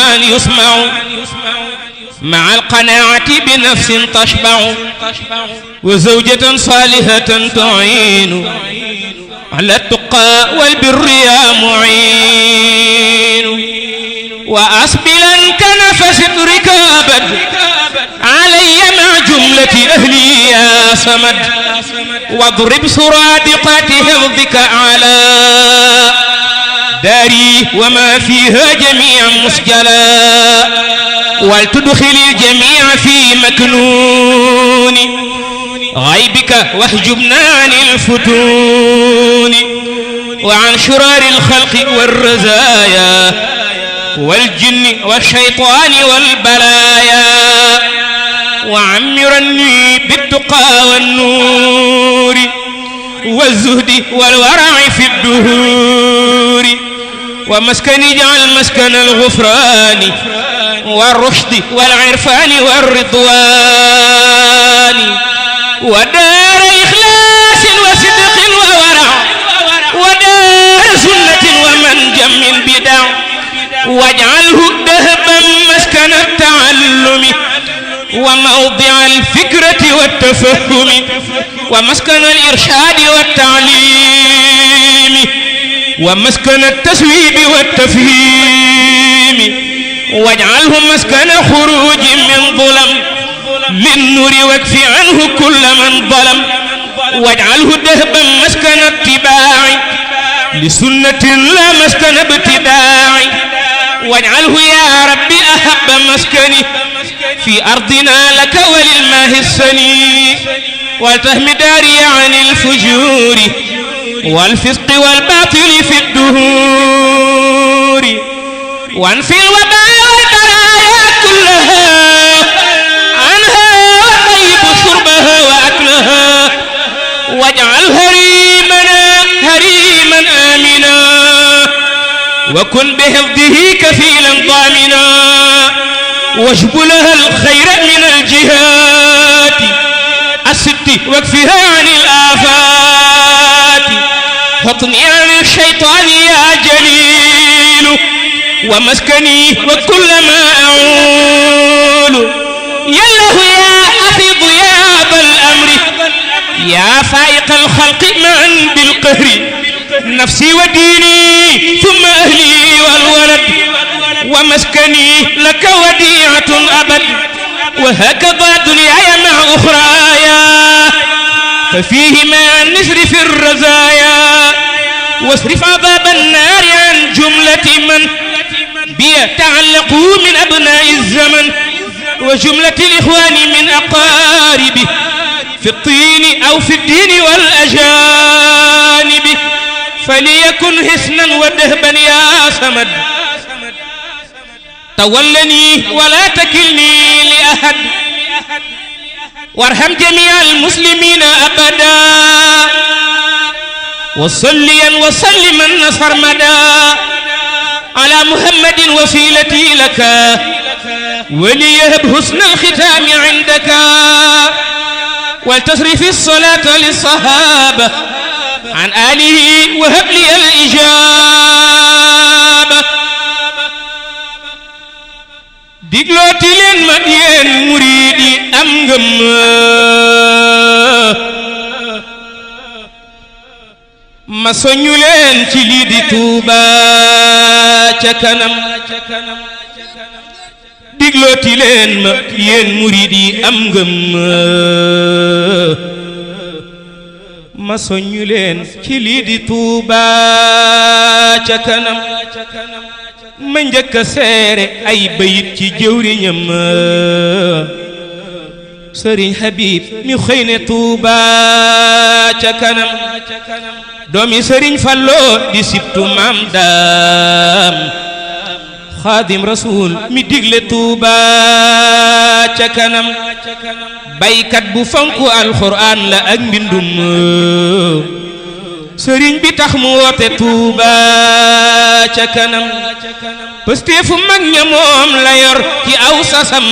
معا يسمع مع القناعة بنفس تشبع وزوجة صالحة تعين على التقى والبر يا معين وأسبلا كنفس ركابا علي مع جملة أهلي يا صمد واضرب سرادقات حفظك على داري وما فيها جميعا مسجلا ولتدخل الجميع في مكنون غيبك واحجبنا عن الفتون وعن شرار الخلق والرزايا والجن والشيطان والبلايا وعمرني بالتقى والنور والزهد والورع في الدهور ومسكن اجعل مسكن الغفران والرشد والعرفان والرضوان ودار إخلاص وصدق وورع ودار سنة ومنجا من بدع واجعله دهبا مسكن التعلم وموضع الفكرة والتفهم ومسكن الإرشاد والتعليم ومسكن التسويب والتفهيم واجعله مسكن خروج من ظلم للنور واكف عنه كل من ظلم واجعله دهبا مسكن اتباع لسنة لا مسكن ابتداع واجعله يا ربي أحب مسكني في أرضنا لك وللماء السني والتهم داري عن الفجور والفسق والباطل في الدهور وانفي الوباء والبرايا كلها عنها وطيب شربها وأكلها واجعل هريما آمنا وكن بحفظه كفيلا ضامنا واجب لها الخير من الجهات الست واكفها عن الآفات حطني عن الشيطان يا جليل ومسكني وكل ما أعول يالله يا أفيض يا أبا الأمر يا فائق الخلق معا بالقهر نفسي وديني ثم أهلي والولد ومسكني لك وديعة أبد وهكذا دنياي مع أخرايا ففيهما نسرف الرزايا واصرف عذاب النار عن جملة من بيتعلقوا من أبناء الزمن وجملة الإخوان من أقاربه في الطين أو في الدين والأجانب فليكن حسنا ودهبا يا صمد تولني ولا تكلني لأحد وارحم جميع المسلمين أبدا وصليا وسلما سرمدا على محمد وسيلتي لك وليهب حسن الختام عندك ولتصرف الصلاة للصحابة عن آله وهب لي الإجابة diglooti leen ma yéen murid yi am ngëm ma soññu leen ci lii di Tuuba ca kanam diglooti leen ma yéen murid yi am ngëm ma soññu leen ci lii di Tuuba ca kanam ma njëkk a seere ay bayit ci jëwriñam Sëriñ Habib mi xëy ne Tuuba ca kanam doomi Sëriñ Fallo di sibtu maam daam Xaadim Rasuul mi digle Tuuba ca kanam baykat bu fonku alxuraan la ak mbindum sëriñ bi tax mu woote Tuuba ca kanam pësteefu mag ña moom la yor ci aw sasam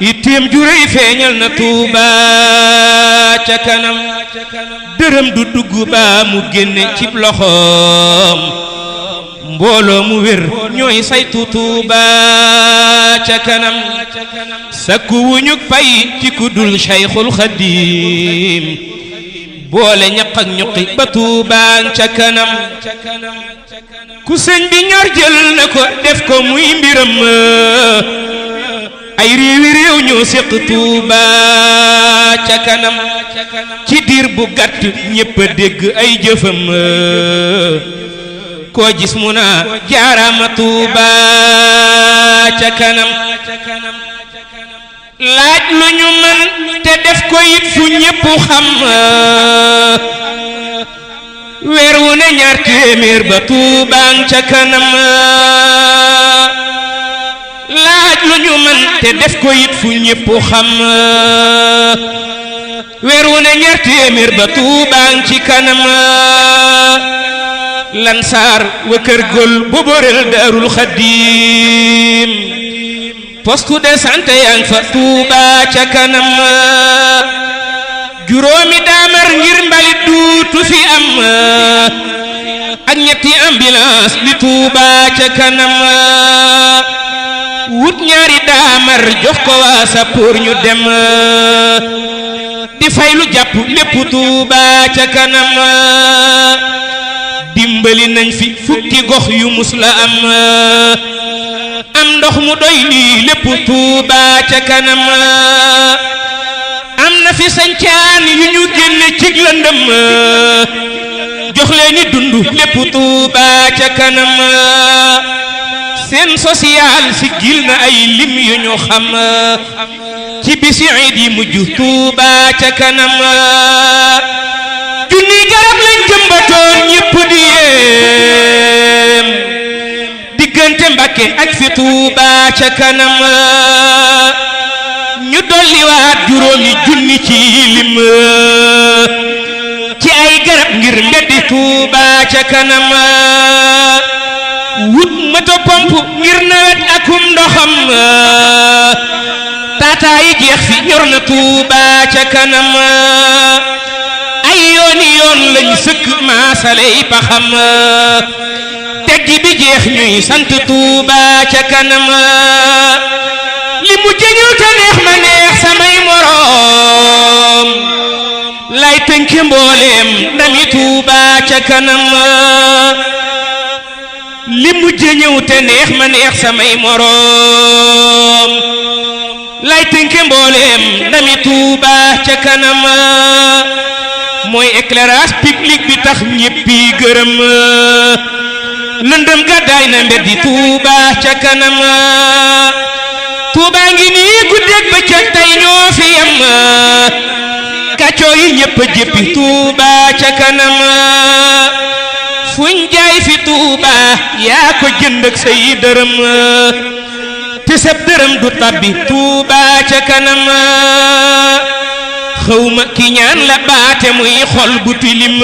itteem ju rëy feeñal na Tuuba ca kanam dërëm du dugg ba mu génne cib loxoom mbooloo mu wér ñooy saytu Tuuba ca kanam sakku wuñu pay ci ku dul Cheikhul Xadim boole ñaq ak ñuqi ba Tuuba ca kanam ku sëñ bi ñor jël na ko def ko muy mbiram ay réewi réew ñoo séq Tuuba ca kanam ci diir bu gàtt ñépp a dégg ay jëfam koo gis mu naa jaaraama Tuuba ca kanam laaj lu ñu mën te def ko it fu ñépp xam weer wu ne 2 téeméer ba Tuuba ca kanam laaj lu ñu mën te def ko it fu ñépp xam weer wu ne 2 téeméer ba Tuuba ci kanam Lansar wa kër gol boborel Daarul Xadim poste de santé yang fa Tuuba ca kanam juróomi daamar ngir mbalit duutu fi am ak ñetti ambulance li Tuuba ca kanam wut ñaari daamar jox ko waa sappoor ñu dem di fay lu jàpp lépp Tuuba ca kanam dimbali nañ fi fukki gox yu mus la am ndox mu doy lii lépp Tuuba ca kanam am na fi sancaan yu ñu génne ci lëndëm jox leen ni dund lépp Tuuba ca kanam seen social si gil na ay lim yu ñu xam ci bisi iid yi mujj Tuuba ca kanam junni garab lañ jëmbatoon ñépp di yéem diggante Mbàkke ak fi Tuuba ca kanam ñu dolliwaat juróomi junni ci lim ci ay garab ngir mbeddi Tuuba ca kanam wut moto pompe ngir nawet akum ndoxam taataa yi jeex fi ñor na Tuuba ca kanam ay yooni yoon lañ sëkk maasale yi paxam teggi bi jeex ñuy sant Tuuba ca kanam li mu jëñu te neex ma neex samay moroom lay tënke mbooleem ndami Tuuba ca kanam li mu jëñu te neex ma neex samay moroom lay tënke mbooleem ndami Tuuba ca kanam mooy éclairage public bi tax ñéppi gërëm lëndëm gàddaay na mbeddi Tuuba ca kanam Tuuba ngi nii guddeeg bëccëg tey ñoo fi yem kàccoo yi ñépp a jéppi Tuuba ca kanam fuñ jaay fi Tuuba yaa ko jënd ak say dërëm te sab dërëm du tabbi Tuuba ca kanam xawma ki ñaan la baate muy xol bu tilim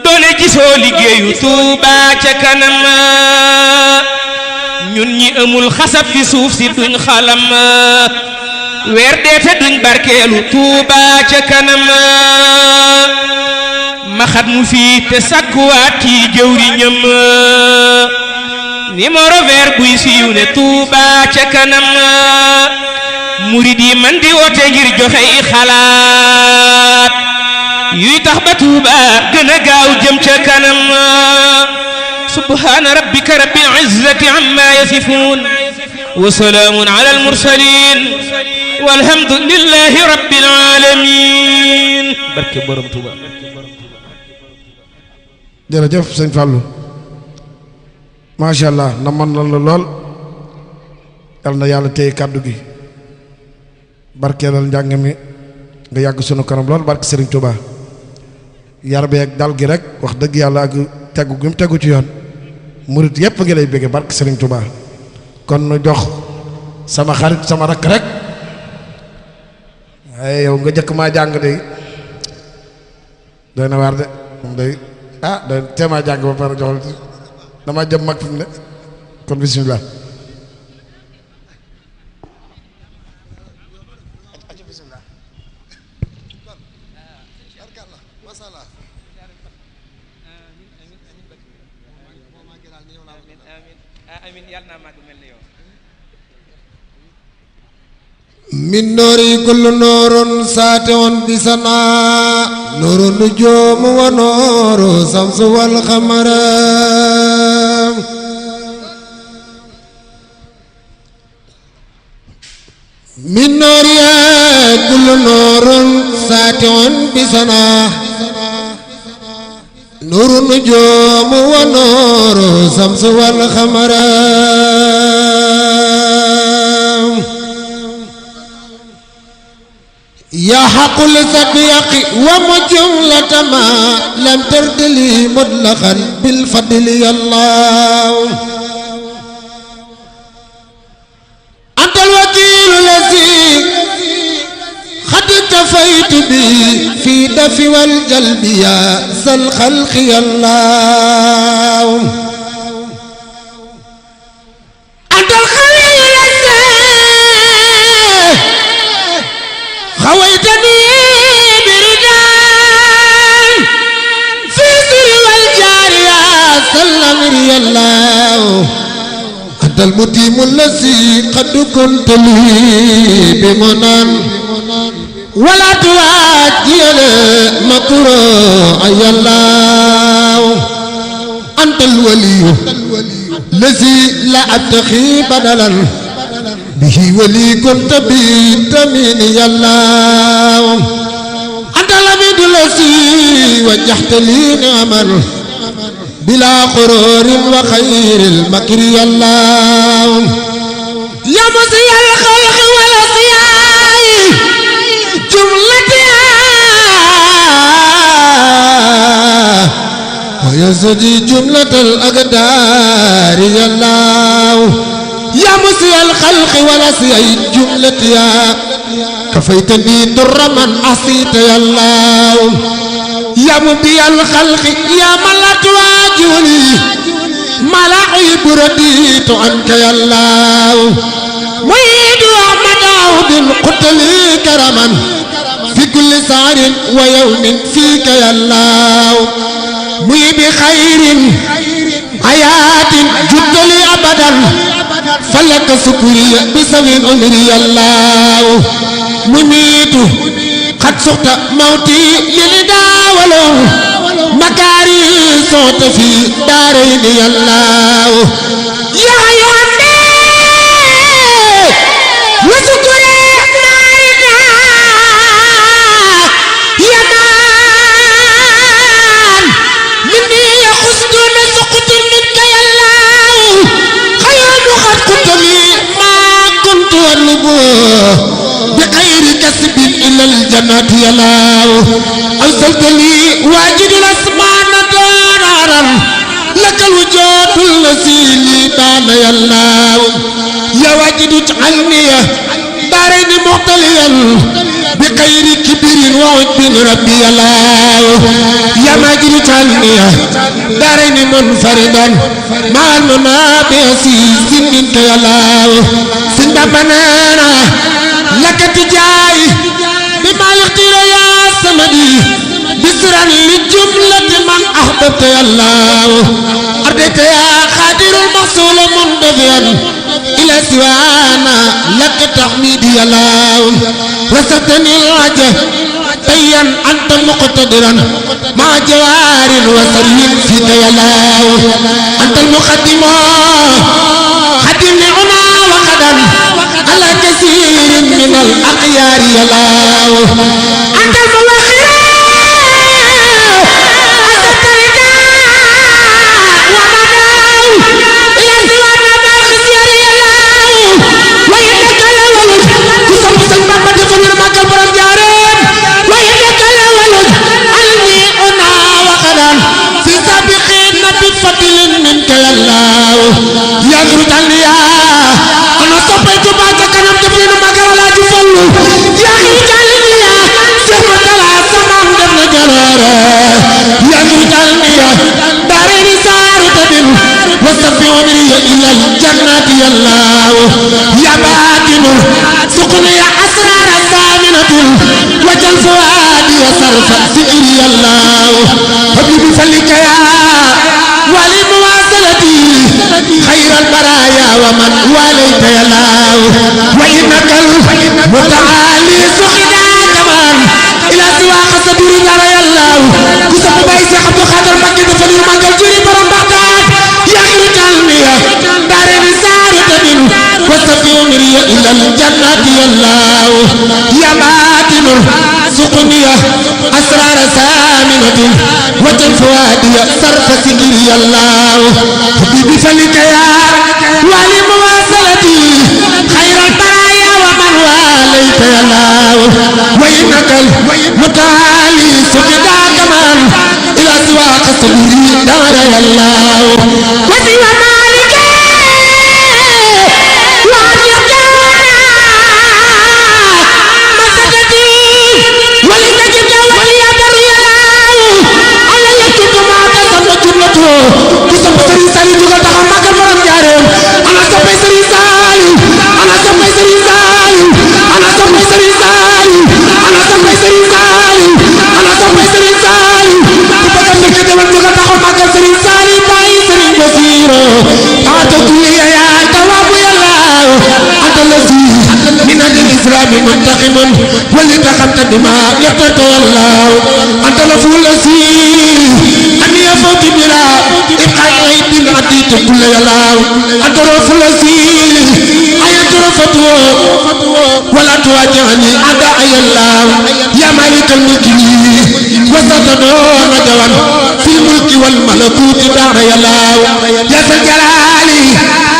doone gisoo liggéeyu Tuuba ca kanam ñun ñi amul xasab fi suuf si duñ xalam weer deete duñ barkeelu Tuuba ca kanam maxat mu fii te sakkuwaat ci jëwriñam numéro vert buy siiw ne Tuuba ca kanam murid yi man di woote ngir joxe i xalaat yuy tax ba Tuuba gën a gaaw jëm ca kanam subhaana rabbika rabbil izzati amma yasifun wa salaamun ala al mursalin walhamdulillahi rabbil alamin barke borom Tuuba. jërëjëf sëñ Fallou macha allah na man la lool yal na yàlla téye kàddu gi barkeelal njàng mi nga yàgg sunu kanam lool barke Serigne Touba yar bi ak dal gi rek wax dëgg yàlla ak tegu gi mu tegu ci yoon murit yépp ngi lay bëgge barke Serigne Touba kon nu jox sama xarit sama rakk rek ay yow nga jëkk maa jàng de doy na waar de moom day ah doy teemaa jàng ba pare jox dama jëm mag fi mu ne kon bismillah من نوري كل نور ساتع بسنا نور النجوم ونور الشمس والقمر من نوري كل نور ساتع بسنا نور النجوم ونور الشمس والقمر يا حق لصديق ومجملة ما لم ترد لي مطلقا بالفضل يا الله أنت الوكيل الذي قد اكتفيت به في دفع والجلب يا ذا الخلق يا الله أنت الخليل خويتني بردان في سر والجارية سلم ري الله أنت المتيم الذي قد كنت لي بمنان ولا تواجه مكروه أي الله أنت الولي الذي لا أبتغي بدلا به ولي كنت بتمين يا الله أنت العبد الذي وجهت لي نعما بلا غرور وخير المكر يا الله يا مسيح الخلق والأصياء جملتها ويزدي جملة الأقدار يا الله يا مسيح الخلق والأصياء جملتها كفيتني در من أصيت يا الله يا مبدي الخلق يا من لا تواجهني ما لا عيب رديت عنك يا الله ميد أحمد عود قتلي كرما في كل سعر ويوم فيك يا الله مي بخير حياة جد لي أبدا فلك سكري بسوي عمري يا الله مميت قد سقط موتي لنداولو مكاري صوت في دارين يا الله يا يوني وسكري نارنا يا مان مني يخصدون سقط منك يا الله خيال قد كنت لي ما كنت أطلبه بخير كسب إلى الجنة يا الله أرسلت لي واجد الأسمان دارا لك الوجود الذي لي بان يا الله يا واجد اجعلني دارين مختليا بخير كبير وعجب ربي يا الله يا ماجد اجعلني دارين منفردا مع المنابع سيز منك يا الله سند بنانا لك تجاي بما يختار يا سمدي بسرا لجملة من أحببت يا الله أردت يا خادر المحصول مندفعا إلى سوانا لك تحميدي يا الله وسبتني الوجه طيا أنت مقتدرا مع جوار وسري فيك يا الله أنت المقدم خدم عنا وقدا على كثير من الأخيار يا الله أنت المؤخر أنت الرداء ومداو إلى سوانا ما خسير يا الله وإنك الأول تصب سنبا تفنر ما كبرم جارين وإنك الأول علمي أنا وقدا في سابقين بفضل منك يا الله يا غرطان يا أنا صبيت بعد كلام تبين ما قال لا تفلو يا غرطان يا سبت لا سمام دم جرارة يا غرطان يا دارين سار تبين وصفي عمري إلى الجنة يا الله يا باطن سقني أسرار ثامنة وجل فؤادي وصرف سئري يا الله حبيبي فلك يا ولي مواصلتي ومن واليت يا الله وإنك المتعالي سخدا كمان إلى سواق صدور دار يا الله كسب بايس عبد القادر مكي دفن المنجل جري برم بغداد يا خير كلمية دار رسالة من وسفي أمري إلى الجنة يا الله يا باطن سقنية أسرار سامنة وجل فؤادي صرف سكري يا الله حبيبي فلك يا والي مواصلتي خير البرايا ومن واليت يا الله وإنك المتعالي سجدا كمان إلى سواك صدوري دار يا الله وسوى مالك منتقم ولتخمت الدماء يقتل الله أنت لفول أسير أني أفوت بلا إبقاء عيد العديد كل يلاو أنت لفول أسير آية رفتوه ولا تواجهني أدعي الله يا مالك الملك وستدون جوان في الملك والملكوت دار يلاو يا ذا الجلال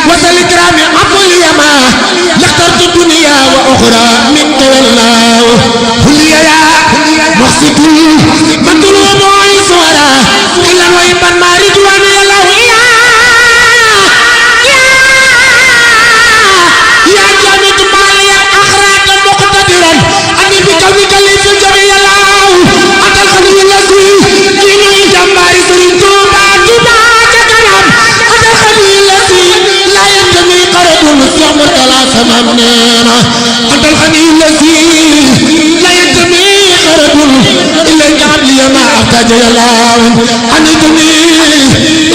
وذا الإكرام أبو اليما اخترت الدنيا وأخرى منك والله هلي يا مقصد من طلوب عيس ورا إلا ويبان ما رضوان يا الله يا جامد ماليا أخراج مقتدرا أني بكونك لي في الجميع الله أنت الخليل الذي جيني جماري سرين توبا توبا جكرام أنت الخليل الذي لا ينتمي قرب المسيح مرتلا سمامنا أنت الخليل الذي لا ينتمي قرب إلا الجعب لي ما أحتاج يا الله أنتني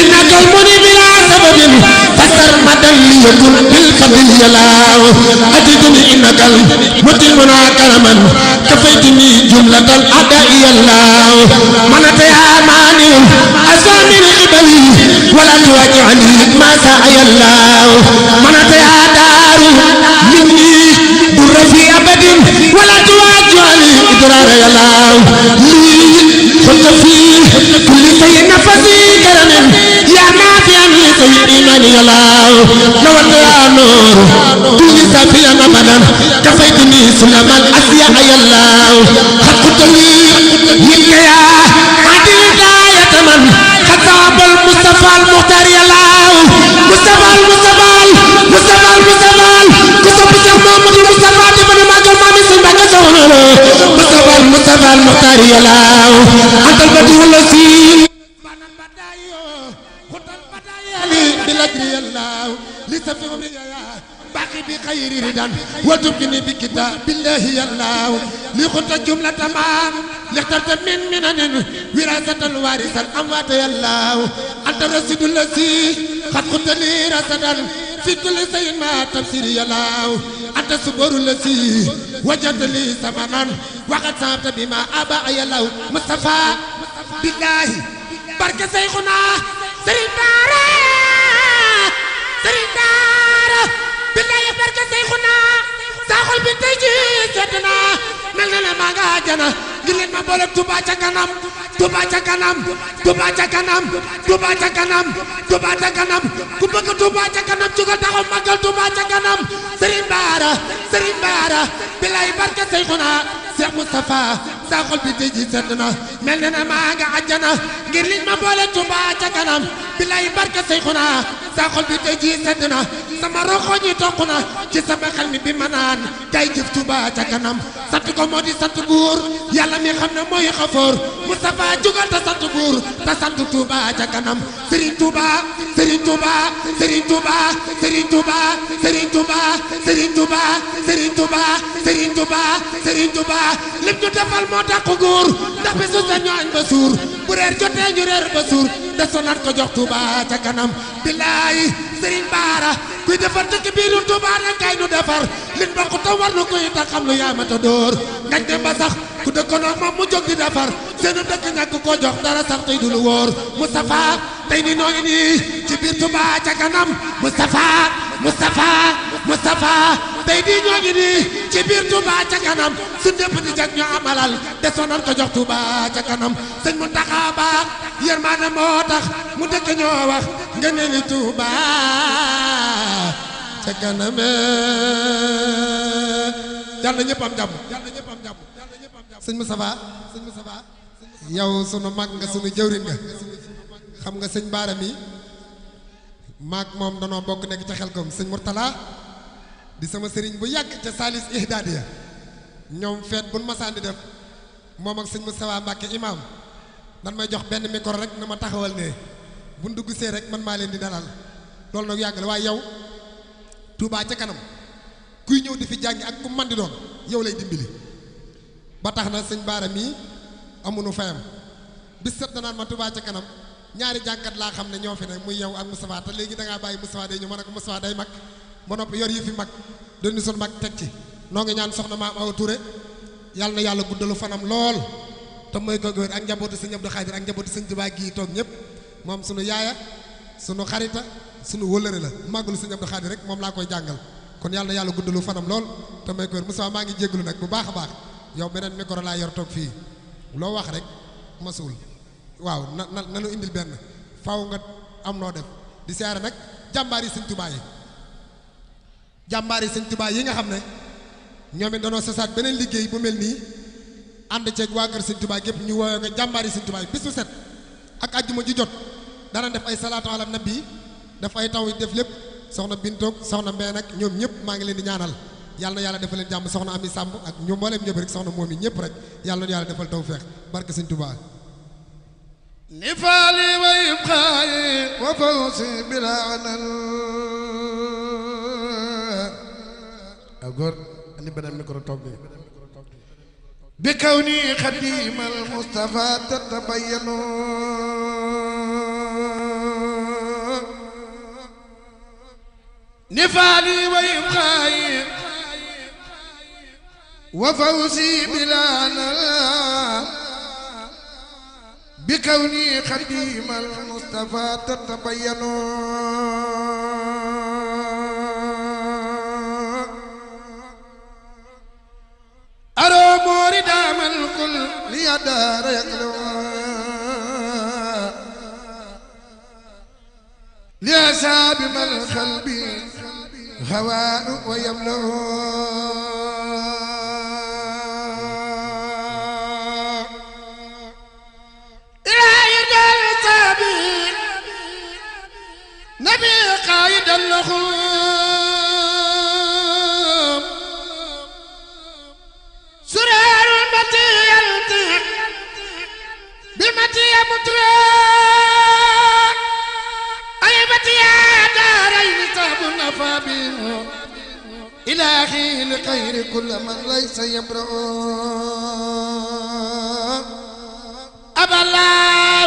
إنك المني بلا سبب فسرمدا ليكن بالفضل يا الله أجدني إنك المتمنا كرما كفيتني جملة الأداء يا الله منت يا ماني أسامر قبلي ولا تواجعني ما سعى يا الله منت يا دار مني در في أبد ولا تواجعني إدرار يا الله كنت في كل شيء نفسي كرم يا نافعا لسوء إيمان يا الله نورت يا نور كل سافيا أبدا كفيتني سلام الأسياء يا الله قد كنت لي منك يا عدل داية من خطاب المصطفى المختار يا الله مصطفى المصطفى مصطفى المصطفى مصطفى محمد المصطفى ابن ماجل مامي سنبك سونا مصطفى المصطفى المختار يا الله أنت البديع الذي بلجري الله لسفي يا باقي بخير ردا وتبني بكتاب بالله يا الله لخط جملة ما لاخترت من منن وراثة الوارث الأموات يا الله أنت الرشيد الذي قد قلت لي رصدا في كل شيء ما تفسير يا الله أنت الصبور الذي وجدت لي ثمنا وقد صابت بما أبى يا الله مصطفى بالله بركة شيخنا سريدارا سريدارا بالله بركة شيخنا ساخل بنتجي سدنا ملنا ما غاجنا جلين ما بولك توبا تكنم توبا تكنم توبا تكنم توبا تكنم توبا تكنم كوبك توبا تكنم جوغا تاخو ماغال توبا تكنم سريدارا سريدارا بالله بركة شيخنا Cheikh Moustapha saaxol bi tey jii sedd na mel na ne maa nga àjjana ngir liñ ma boole Touba ca kanam billaay barke Seyxuna saaxol bi tey jii sedd na sama roxo ñi toq na ci sama xel mi bi ma naan kay jëf Touba ca kanam sant ko moo di sant buur yàlla mi xam ne mooy xafoor Moustapha jugal te sant buur te sant Touba ca kanam Serigne Touba Serigne Touba Serigne Touba Serigne Touba Serigne Touba Serigne Touba Serigne Touba Serigne Touba Serigne Touba lim ñu defal moo tax ko góor ndax bi su sa ñooñ ba suur bu reer jotee ñu reer ba suur de sonat ko jox Touba ca kanam billaay Serigne Bara kuy defar dëkk biiru Touba nag kay nu defar lin bokk te war na koy tax xam lu yaa ma ta dóor ngañ dem ba sax ku dëkkoon ak moom mu jóg di defar seen dëkk ñàkk koo jox dara sax tey du lu wóor Moustapha tey ni noo ngi nii ci biir Touba ca kanam Moustapha tey di ñoo ngi nii ci biir Touba ca kanam suñ ñëpp di jag ñoo amalal desoon ko jox Touba ca kanam sëñ Mountakha baax yërmande moo tax mu dëkk ñoo wax nga ne li Touba ca kanam yàlla na ñëpp am jàmm sëñ Moustapha yow sunu mag nga sunu jëwriñ nga xam nga sëñ Bara mi maag moom danoo bokk nekk ca Xelkom sëñ Mourtala di sama sëriñ bu yàgg ca Salis Ihdadiya ñoom feet buñ masaan di def moom ak sëñ Moustapha Mbacke imam dan may jox benn micro rek na ma taxawal ne buñ dugg see rek man maa leen di dalal loolu nag yàgg la waaye yow Touba ca kanam kuy ñëw di fi jàngi ak ku man di doon yow lay dimbali ba tax na sëñ Bara mii amuñu fayam bis set danaan ma Touba ca kanam ñaari jànkat laa xam ne ñoo fi ne muy yow ak Moustapha te léegi da ngaa bàyyi Moustapha day ñëw ma ne ko Moustapha day mag ma noppi yor yi fi mag dañu sun mag teg ci noo ngi ñaan soxna maam Awa Touré yàlla na yàlla guddalu fanam lool te mooy ko góor ak njabootu sëñ Abdou Khadir ak njabootu sëñ Touba gii toog ñëpp moom sunu yaaya sunu xarita sunu wëllëre la màggalu sëñ Abdou Khadir rek moom laa koy jàngal kon yàlla na yàlla guddalu fanam lool te mooy ko góor Moustapha maa ngi jégalu nag bu baax a baax yow beneen micro laa yor toog fii loo wax rek masuul waaw na nu indil benn faw nga am noo def di siyaare nag jàmbaar yi sëñ Touba yi nga xam ne ñoom it danoo sasaat beneen liggéey bu mel nii ànd ceeg waa kër sëñ Touba gépp ñu woowee nga jàmbaar yi sëñ Touba yi bis bu set ak àjjuma ji jot dana def ay salaatu ala nabi daf ay taw def lépp soxna Bintoog soxna Mbeen ak ñoom ñëpp maa ngi leen di ñaanal yàlla na yàlla defal leen jàmm soxna Ami Samb ak ñu mbooleem ñëpp rek soxna moom yi ñëpp rek yàlla na yàlla defal tawfeex barke sëñ Touba نفالي ويبقاي وفوزي بلا عنل góor andi beneen micro toog bi بكوني خديم المصطفى تتبين نفالي ويبقاي وفوزي بلا عنل بكوني خديم المصطفى تتبين أرى مورد من الكل ليدار يقلو لأصحاب من القلب هواء ويملأ نبي قايد اللخوم سرار المتي يلتق بمتي متراك أي متي دارين صاحب النفابين إلهي لخير كل من ليس يبرأ أبا الله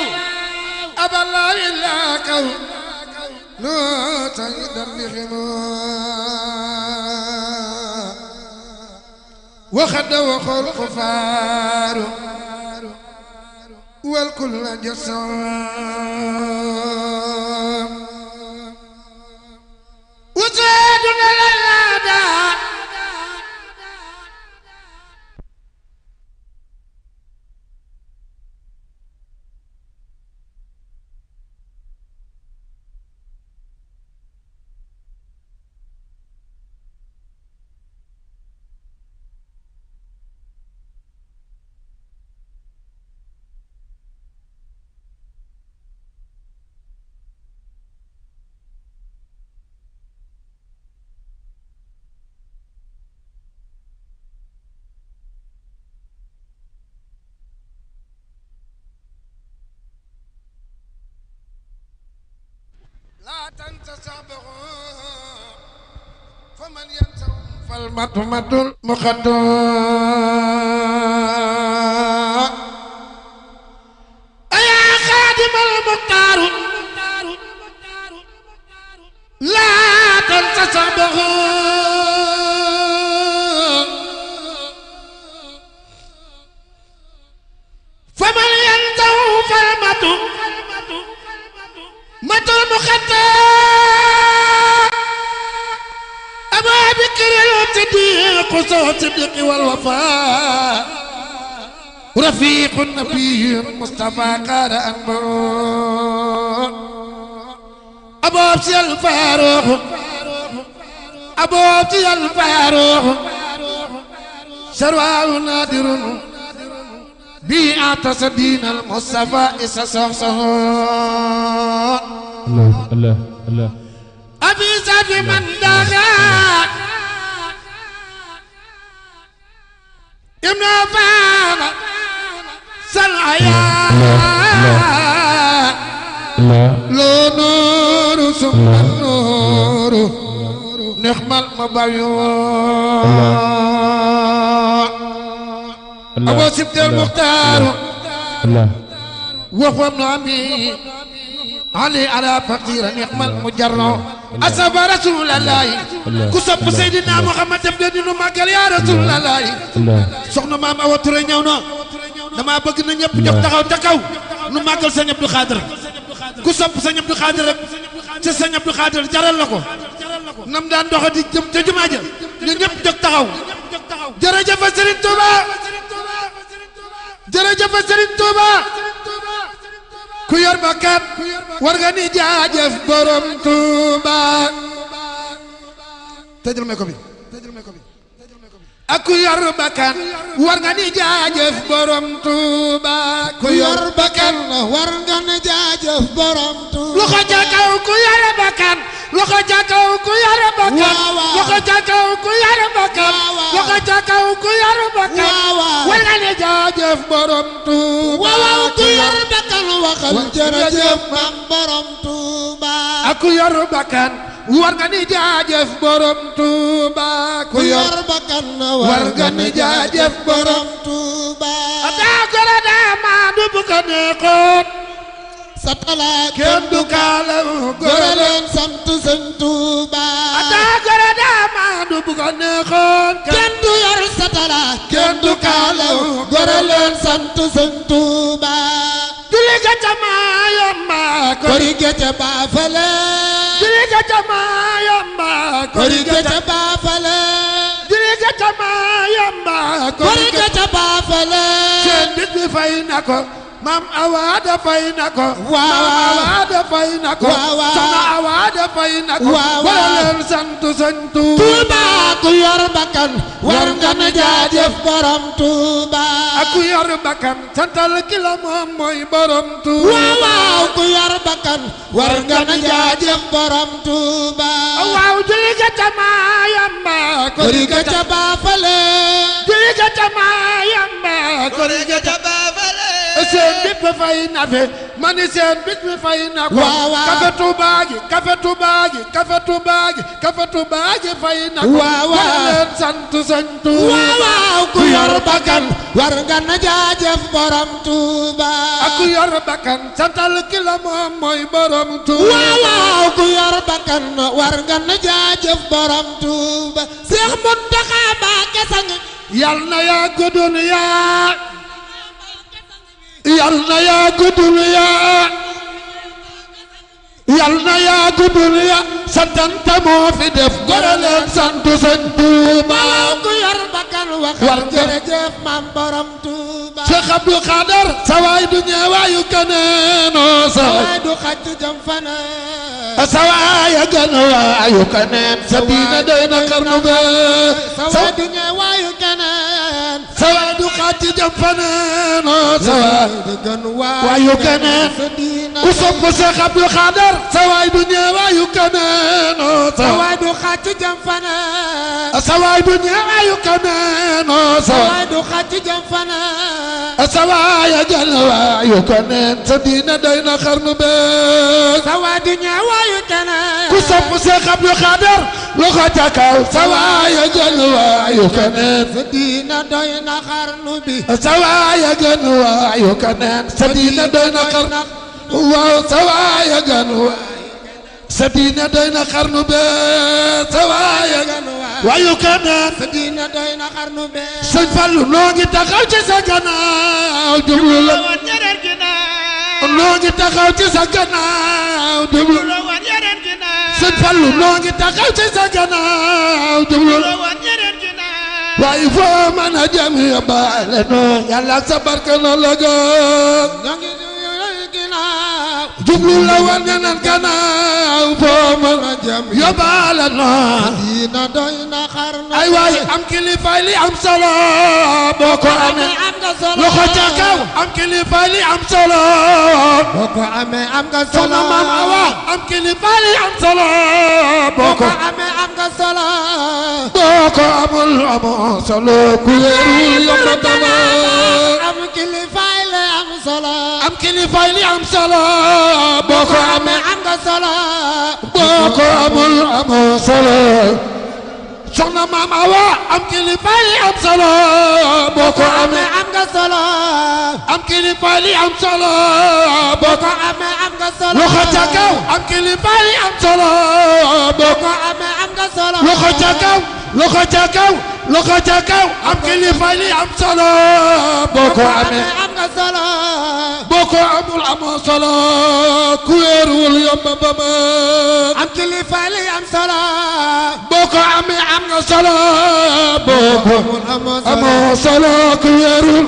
إلا كون لا تقدر بخمار وخد وخلق فار والكل جسام وزادنا للأعداء لا تنسى صعبه فمن ينسى فالمطمة المخدر يا خادم المختار صديق صدق والوفاء رفيق النبي المصطفى قال أنبو أبو أبسي الفاروق أبو أبسي الفاروق سرواه نادر بي أعطس دين المصطفى إسا صحصحون الله الله الله أبي سافي من داغا ابن فانا سلعيا لو نور ثم النور نعم المبيون أبو سبت المختار وهو ابن عمي علي على فقير نعم المجرع أصاب رسول الله كسب سيدنا محمد تبدأ ما قال يا رسول الله سخنا مام أو ترى نيونا dama bëgg na ñëpp ñëpp taxaw ca kaw nu màggal Sëñ Abdou Khadre ku sopp Sëñ Abdou Khadre rek ci Sëñ Abdou Khadre jaral la ko nam daan doxa di jëm ca jumaa ja ñu ñëpp jóg taxaw jërëjëf Serigne Touba jërëjëf Serigne Touba ku yor bakkat war nga ni jaajëf borom Touba tëjal may ko bi ak ku yor bakkan war nga ni jaajëf borom Touba ku yor bakkan war nga ni jaajëf borom Touba loxo ca kaw ku yor bakkan loxo ca kaw ku yor bakkan loxo ca kaw ku yor bakkan loxo ca kaw ku yor bakkan war nga ni jaajëf borom Touba waaw ku yor bakkan waxal jërëjëf mam borom Touba ak ku yor bakkan war nga ni jaajëf borom Touba ku yor bakkan war nga ni jaajëf borom Touba daa gora daa maa du bu ko neexoon sa talaat kenn du kaalaw gora leen sant Sëñ Touba daa gora daa maa du bu ko neexoon kenn du yor sa talaat kenn du kaalaw gora leen sant Sëñ Touba julli ga ca maa yomba kori ga ca baafale julli ga ca maa yomba kori ga ca baafale julli ga ca maa yomba kori ga ca baafale seen bit bi fay na ko Mam Awaada fay na ko Mam Awaada fay na ko Soxna Awaada fay na ko wala leen sant Sëñ Touba ku yor bakkan war nga na jaajëf borom Touba ak ku yor bakkan santal ki la moom mooy borom Touba waaw ku yor bakkan war nga na jaajëf borom Touba waaw julli ga ca maa yamba kori ga ca baafale julli ga ca maa yamba kori ga ca baafale seen bit bi fay na fe mani seen bit bi fay na ko kafe Touba gi kafe Touba gi kafe Touba gi kafe Touba gi fay na ko wala leen sant Sëñ Touba waaw ku yor bakkan war nga na jaajëf borom Touba ak ku yor bakkan santal ki la moom mooy borom Touba waaw ku yor bakkan war nga na jaajëf borom Touba Seex Muntaxa Mbàkke sang yal na yaa guddul yaa yal na yaa guddul yaa yal na yaa guddul yaa santanta moo fi def gore leen sant Sëñ Touba ku yor bakkan waxal jërëjëf maam borom Touba Cheikh Abdou Khadre sa waay du ñeewaayu kaneenoo sa waay du xacc jëm faneen sa waay a gën waayu kaneen sa diine doy na xarnu be sa waay du ñeewaayu kaneen sa waay du xacc jëm faneenoo sa waay du gën waayu kaneen ku sopp Cheikh Abdou Khadre sa waay du ñeewaayu kaneenoo sa waay du xacc jëm faneen sa waay du ñeewaayu kaneenoo sa waay du xacc jëm faneen sa waay a gën waayu kaneen sa diine doy na xarnu be sa waay du ñeewaayu kaneen ku sopp Cheikh Abdou Khadre loxo ca kaw sa waay a gën waayu kaneen sa diine doy na xarnu bi sa waay a gën waayu kaneen sa diine doy na xarnu waaw sa waay a gën sa diine doy na xarnu be sa waay a gën waayu kaneen sa diine doy na xarnu be Sëñ Fallu noo ngi taxaw ci sa gannaaw jublu la noo ngi taxaw ci sa gannaaw jublu Sëñ Fallu noo ngi taxaw ci sa gannaaw jublu waaye foo mën a jëm yóbbaale noo yàlla sa barke na la gën nangi ginnaaw jublu la war nga nan gannaaw foo mën a jëm yóbbaale noo diina doy na xar na ay waaye am kilifa li am solo boo ko amee am nga solo loxo ca kaw am kilifa li am solo boo ko amee am nga solo soxna Maam Awa am kilifa li am solo boo ko amee am nga solo boo ko amul amoo solo ku wéerul yomb dama am kilifa li am solo am kilifa li am solo boo ko amee am nga solo boo ko amul amoo solo soxna Maam Awa am kilifa li am solo boo ko amee am nga solo am kilifa li am solo boo ko amee am nga solo loxo ca kaw am kilifa li am solo boo ko amee am nga solo loxo ca kaw loxo ca kaw loxo ca kaw am kilifa li am solo boo ko amee am nga solo boo ko amul amoo solo ku wéeruwul yomb ba ma am kilifa li am solo boo ko amee am nga solo boo ko amoo solo ku wéerul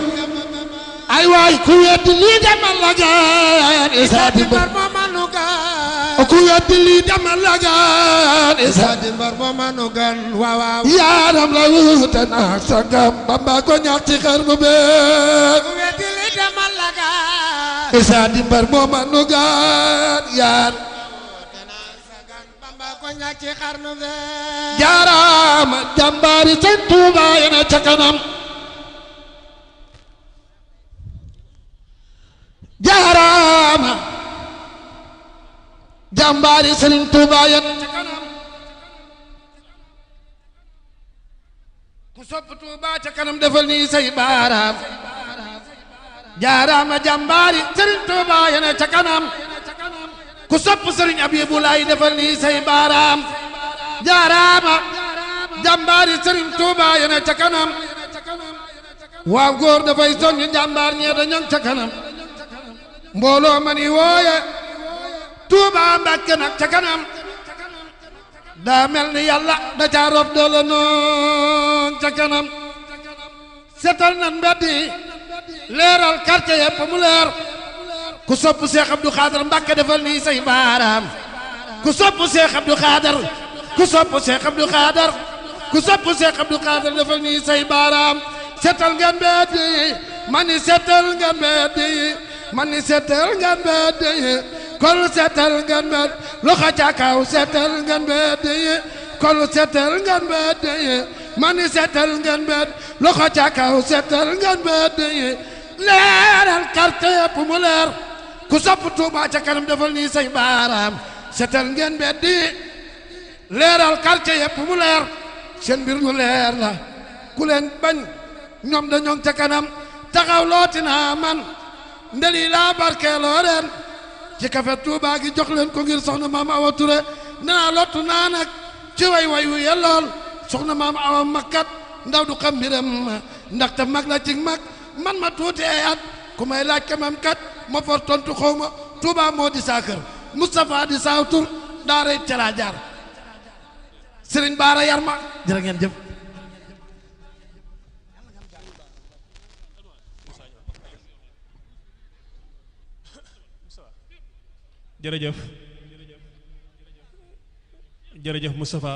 ay waay ku weddi lii demal la gaan isa di mbar moo manu gaan ku weddi lii demal la gaan isa di mbar moo manu gaan waaw waaw yaaram la wuute naak sangam Bamba ko ñaax ci xarnu be ku weddi lii demal la gaan isa di mbar moo manu gaan yaar ko ñaax ci xarnu be jaaraama jàmbaari Sëñ Tuuba yena ca kanam jaaraama jàmbaari Sëriñ Tuuba yena ca kanam ku sopp Tuuba ca kanam defal nii say baaraam jaaraama jàmbaari Sëriñ Tuuba yena ca kanam ku sopp Sëriñ Abibu Laay defal nii say baaraam jaaraama jàmbaari Sëriñ Tuuba yena ca kanam waaw góor dafay soññ jàmbaar ñee da ñoŋ ca kanam mbooloo ma ni wooye Tuuba Mbàkke nag ca kanam daa mel ni yàlla da caa rof doole noon ca kanam setal nan mbedd yi leeral quartier yépp mu leer ku sopp Seex Abdu Xaadar Mbàkke defal nii say baaraam ku sopp Seex Abdu Xaadar ku sopp Seex Abdu Xaadar ku sopp Seex Abdu Xaadar defal nii say baaraam setal ngeen mbedd yi mani setal ngeen mbedd yi mani setal ngeen mbedd yi kol setal ngeen mbedd loxo ca kaw setal ngeen mbedd yi kol setal ngeen mbedd yi mani setal ngeen mbedd loxo ca kaw setal ngeen mbedd yi leeral quartier yépp mu leer ku sopp Tuuba ca kanam defal nii say baaraam setal ngeen mbedd yi leeral quartier yépp mu leer seen mbir lu leer la ku leen bañ ñoom dañoo ca kanam taxaw looti naa man ndeli laa barkeeloo ren ci kafe Tuuba gi jox leen ko ngir soxna Maam Awa Touré naa lottu naa nag ci way wu yellool soxna Maam Awa makkat ndaw du xam mbiram ndaxte mag la ci mag man ma tuuti ay at ku may laaj kamam kat ma for tontu xaw ma Tuuba moo di saa kër Moustapha di saaw tur daaray calaa jaar Sëriñ Baara yar ma jërë ngeen jëf jërëjëf jërëjëf Moustapha